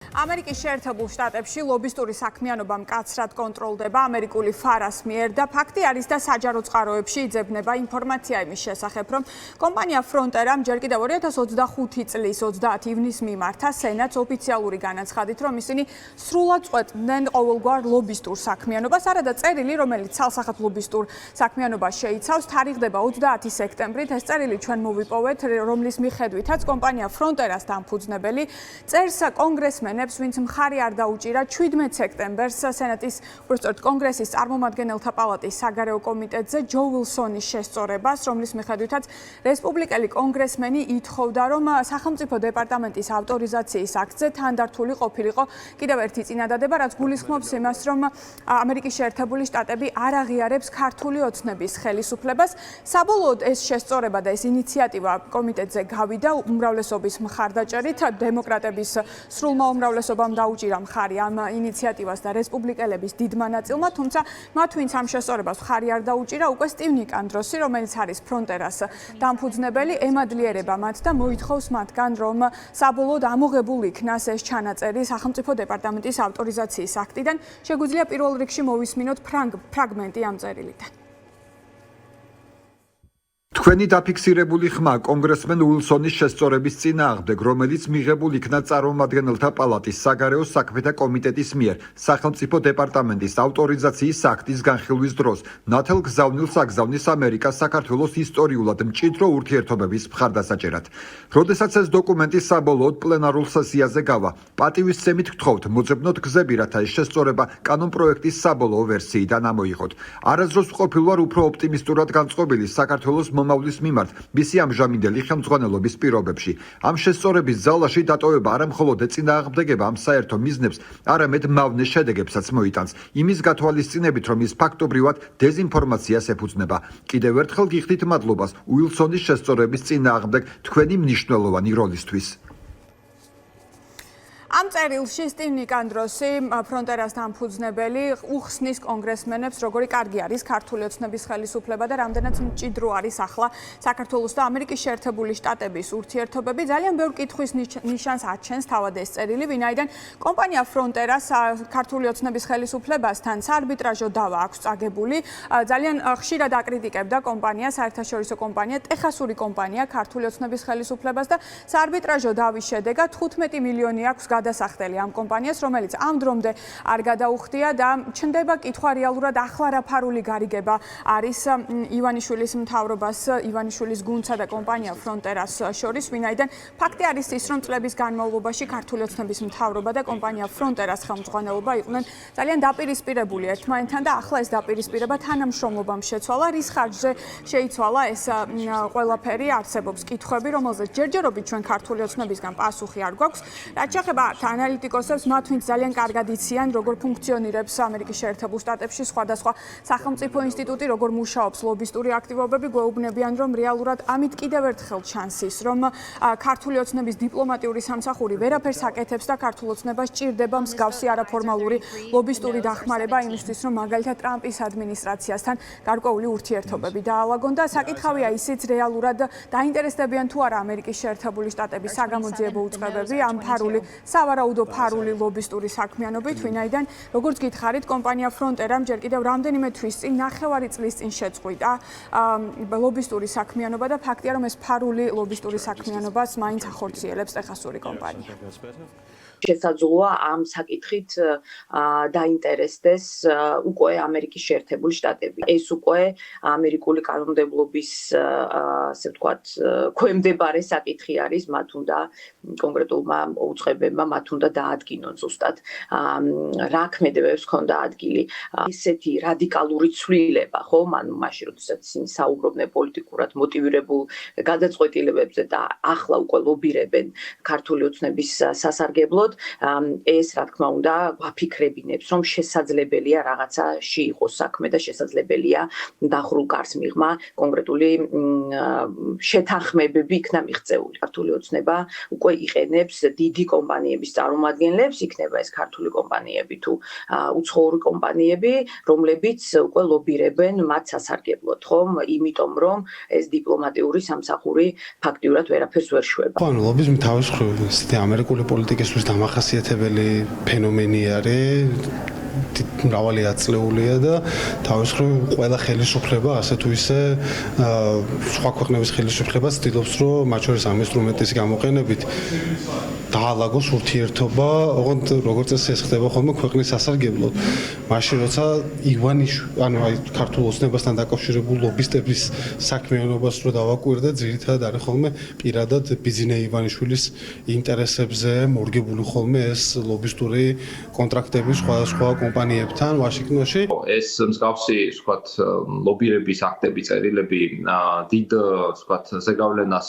ამერიკის შეერთებულ შტატებში ლობისტური საქმიანობა მკაცრად კონტროლდება ამერიკული ფარას მიერ და ფაქტი არის და საჯარო წყაროებში იძებნება ინფორმაცია იმის შესახებ, რომ კომპანია Fronterამ ჯერ კიდევ 2025 წლის 30 ივნისს მიმართა სენატს ოფიციალური განაცხადით, რომ ისინი სრულად წყვეტდნენ ყოველგვარ ლობისტურ საქმიანობას, არადა წერილი, რომელიც ცალსახად ლობისტურ საქმიანობას შეიცავს, თარიღდება 30 სექტემბრით. ეს წერილი ჩვენ მოვიპოვეთ, რომლის მიხედვითაც კომპანია Fronterას დამფუძნებელი წერს კონგრესმენებს, ვინც მხარი არ დაუჭირა 17 სექტემბერს სენატის, უბრალოდ კონგრესის წარმომადგენელთა პალატის საგარეო კომიტეტზე ჯო უილსონის შესწორებას, რომლის მიხედვითაც რესპუბლიკელი კონგრესმენი ითხოვდა, რომ სახელმწიფო დეპარტამენტის ავტორიზაციის აქტზე თანდართული ყოფილიყო კიდევ ერთი წინადადება, რაც გულისხმობს იმას, რომ ამერიკის შეერთებული შტატები არ აღიარებს ქართული ოცნების ხელისუფლებას. საბოლოოდ ეს შესწორება და ეს ინიციატივა კომიტეტზე გავიდა უმრავლესობის მხარდაჭერით, დემოკრატების სრულმა უმრავლესობამ დაუჭირა მხარი ამ ინიციატივას და რესპუბლიკელების დიდმა ნაწილმა, თუმცა მათ ვინც ამ შესწორებას მხარი არ დაუჭირა, უკვე სტივ ნიკანდროსი, რომელიც არის Fronterას დამფუძნებელი, ემადლიერება მათ და მოითხოვს მათგან, რომ საბოლოოდ ამოღებულ იქნას ეს ჩანაწერი სახელმწიფო დეპარტამენტის ავტორიზაციის აქტიდან. შეგვიძლია პირველ რიგში მოვისმინოთ ფრაგმენტი ამ წერილიდან. თქვენი დაფიქსირებული ხმა კონგრესმენ უილსონის შესწორების წინააღმდეგ, რომელიც მიღებულ იქნა წარმომადგენელთა პალატის საგარეო საქმეთა კომიტეტის მიერ სახელმწიფო დეპარტამენტის ავტორიზაციის აქტის განხილვის დროს, ნათელ გზავნილს აგზავნის ამერიკას საქართველოს ისტორიულად მჭიდრო ურთიერთობების მხარდასაჭერად. როდესაც ეს დოკუმენტი საბოლოოდ პლენარულ სესიაზე გავა, პატივისცემით გთხოვთ მოძებნოთ გზები, რათა ეს შესწორება კანონპროექტის საბოლოო ვერსიიდან ამოიღოთ. არასდროს ყოფილ ვარ უფრო ოპტიმისტურად განწყობილი საქართველოს მომავლის მიმართ მისი ამჟამინდელი ხელმძღვანელობის პირობებში. ამ შესწორების ძალაში დატოვება არა მხოლოდ ეწინააღმდეგება ამ საერთო მიზნებს, არამედ მავნე შედეგებსაც მოიტანს, იმის გათვალისწინებით, რომ ის ფაქტობრივად დეზინფორმაციას ეფუძნება. კიდევ ერთხელ გიხდით მადლობას უილსონის შესწორების წინააღმდეგ თქვენი მნიშვნელოვანი როლისთვის. ამ წერილში სტივ ნიკანდროსი, Fronterას დამფუძნებელი, უხსნის კონგრესმენებს, როგორი კარგი არის ქართული ოცნების ხელისუფლება და რამდენად მჭიდრო არის ახლა საქართველოს და ამერიკის შეერთებული შტატების ურთიერთობები. ძალიან ბევრ კითხვის ნიშანს აჩენს თავად ეს წერილი, ვინაიდან კომპანია Fronterას ქართული ოცნების ხელისუფლებასთან საარბიტრაჟო დავა აქვს წაგებული. ძალიან ხშირად აკრიტიკებდა კომპანია, საერთაშორისო კომპანია, ტეხასური კომპანია ქართული ოცნების ხელისუფლებას და საარბიტრაჟო დავის შედეგად 15 მილიონი აქვს გადასახდელი ამ კომპანიას, რომელიც ამ დრომდე არ გადაუხდია და ჩნდება კითხვა რეალურად ახლა რა ფარული გარიგება არის ივანიშვილის მთავრობას, ივანიშვილის გუნდსა და კომპანია Fronterას შორის, ვინაიდან ფაქტი არის ის, რომ წლების განმავლობაში ქართული ოცნების მთავრობა და კომპანია Fronterას ხელმძღვანელობა იყვნენ ძალიან დაპირისპირებული ერთმანეთთან და ახლა ეს დაპირისპირება თანამშრომლობამ შეცვალა, რის ხარჯზე შეიცვალა ეს ყველაფერი. არსებობს კითხვები, რომელზეც ჯერჯერობით ჩვენ ქართული ოცნებისგან პასუხი არ გვაქვს. რაც შეეხება ანალიტიკოსებს, მათ ვინც ძალიან კარგად იციან, როგორ ფუნქციონირებს ამერიკის შეერთებულ შტატებში სხვადასხვა სახელმწიფო ინსტიტუტი, როგორ მუშაობს ლობისტური აქტივობები, გვეუბნებიან, რომ რეალურად ამით კიდევ ერთხელ ჩანს ის, რომ ქართული ოცნების დიპლომატიური სამსახური ვერაფერს აკეთებს და ქართულ ოცნებას ჭირდება მსგავსი არაფორმალური ლობისტური დახმარება იმისთვის, რომ მაგალითად ტრამპის ადმინისტრაციასთან გარკვეული ურთიერთობები დაალაგონ და საკითხავია ისიც რეალურად დაინტერესდებიან თუ არა ამერიკის შეერთებული შტატების საგამოძიებო უწყებები ამ ფარული სავარაუდო ფარული ლობისტური საქმიანობით, ვინაიდან როგორც გითხარით, კომპანია Fronterამ ჯერ კიდევ რამდენიმე თვის წინ, 9 წლის წინ შეწყვიტა ლობისტური საქმიანობა და ფაქტია, რომ ეს ფარული ლობისტური საქმიანობას მაინც ახორციელებს ტეხასური კომპანია. შესაძლოა ამ საკითხით დაინტერესდეს უკვე ამერიკის შეერთებული შტატები. ეს უკვე ამერიკული კანონმდებლობის, ასე ვთქვათ, ქვემდებარე საკითხი არის, მათ უნდა კონკრეტულმა უწყებებმა მათ უნდა დაადგინონ ზუსტად რა ქმედებებს ჰქონდა ადგილი. ისეთი რადიკალური ცვლილება, ხო, მაშინ როდესაც ისინი საუბრობდნენ პოლიტიკურად მოტივირებულ გადაწყვეტილებებზე და ახლა უკვე ლობირებენ ქართული ოცნების სასარგებლოდ, ეს რა თქმა უნდა ვაფიქრებინებს, რომ შესაძლებელია რაღაცაში იყოს საქმე და შესაძლებელია დახურულ კარს მიღმა კონკრეტული შეთანხმებები იქნა მიღწეული. ქართული ოცნება უკვე იყენებს დიდი კომპანიების წარმომადგენლებს, იქნება ეს ქართული კომპანიები თუ უცხოური კომპანიები, რომლებიც უკვე ლობირებენ მათ სასარგებლოდ, ხომ? იმიტომ რომ ეს დიპლომატიური სამსახური ფაქტიურად ვერაფერს ვერ შვება. ხო, ლობიზმი თავის ამერიკული პოლიტიკისთვის დამახასიათებელი ფენომენი არის. მრავალი აწლეულია და თავის მხრივ ყველა ხელისუფლება ასე თუ ისე სხვა ქვეყნების ხელისუფლებას ცდილობს რომ მათ შორის ამ ინსტრუმენტის გამოყენებით დაალაგოს ურთიერთობა, ოღონდ როგორც წესი ეს ხდება ხოლმე ქვეყნის სასარგებლოდ. მაშინ როცა ქართულ ოცნებასთან დაკავშირებულ ლობისტების საქმიანობას რო დავაკვირდეთ, ძირითადად არის ხოლმე პირადად ბიძინე ივანიშვილის ინტერესებზე მორგებული ხოლმე ეს ლობისტური კონტრაქტები სხვადასხვა კომპანიებთან ვაშინგტონში. ეს მსგავსი ვთქვათ ლობირების აქტები, წერილები დიდ ვთქვათ ზეგავლენას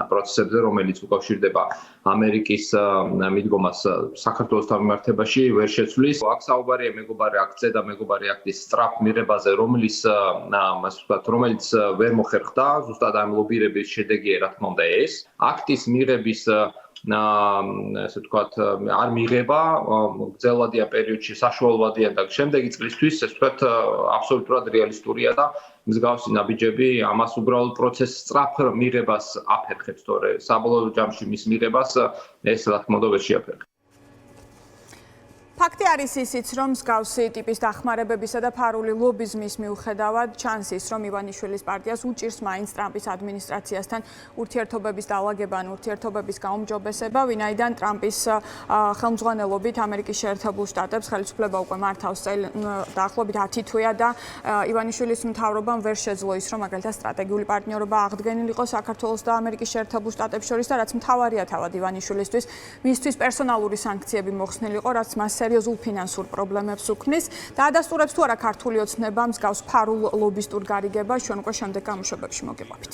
პროცესებზე, რომელიც უკავშირდება ამერიკის მიდგომას საქართველოს დამემართებაში ვერ შეცვლის. აქ საუბარია მეგობარი აქტზე და მეგობარი აქტის სწრაფ მიღებაზე, რომელიც ვერ მოხერხდა, ზუსტად ამ ლობირების შედეგია, რა თქმა უნდა, ეს. აქტის მიღების ასე ვთქვათ, არ მიღება გრძელვადიან პერიოდში, საშუალოვადია და შემდეგი წლისთვის, ეს ვთქვათ, აბსოლუტურად რეალისტურია და მსგავსი ნაბიჯები ამას უბრალოდ პროცესს სწრაფ მიღებას აფერხებს, თორე საბოლოო ჯამში მის მიღებას ეს რა თქმა უნდა ვერ შეაფერხებს. ფაქტი არის ისიც, რომ მსგავსი ტიპის დახმარებებისა და ფარული ლობიზმის მიუხედავად ჩანს ის, რომ ივანიშვილის პარტიას უჭირს მაინც ტრამპის ადმინისტრაციასთან ურთიერთობების დაალაგება ან ურთიერთობების გაუმჯობესება, ვინაიდან ტრამპის ხელმძღვანელობით ამერიკის შეერთებულ შტატებს ხელისუფლება უკვე მართავს დაახლოებით 10 თვეა და ივანიშვილის მთავრობამ ვერ შეძლო ის, რომ მაგალითად სტრატეგიული პარტნიორობა აღდგენილიყო საქართველოს და ამერიკის შეერთებულ შტატებს შორის და რაც მთავარია თავად ივანიშვილისთვის, მისთვის პერსონალური სანქციები მოხსნილიყო, რაც მას სერიოზულ ფინანსურ პრობლემებს უქმნის და ადასტურებს თუ არა ქართული ოცნება მსგავს ფარულ ლობისტურ გარიგებას, ჩვენ უკვე შემდეგ გამოშვებებში მოგიყვებით.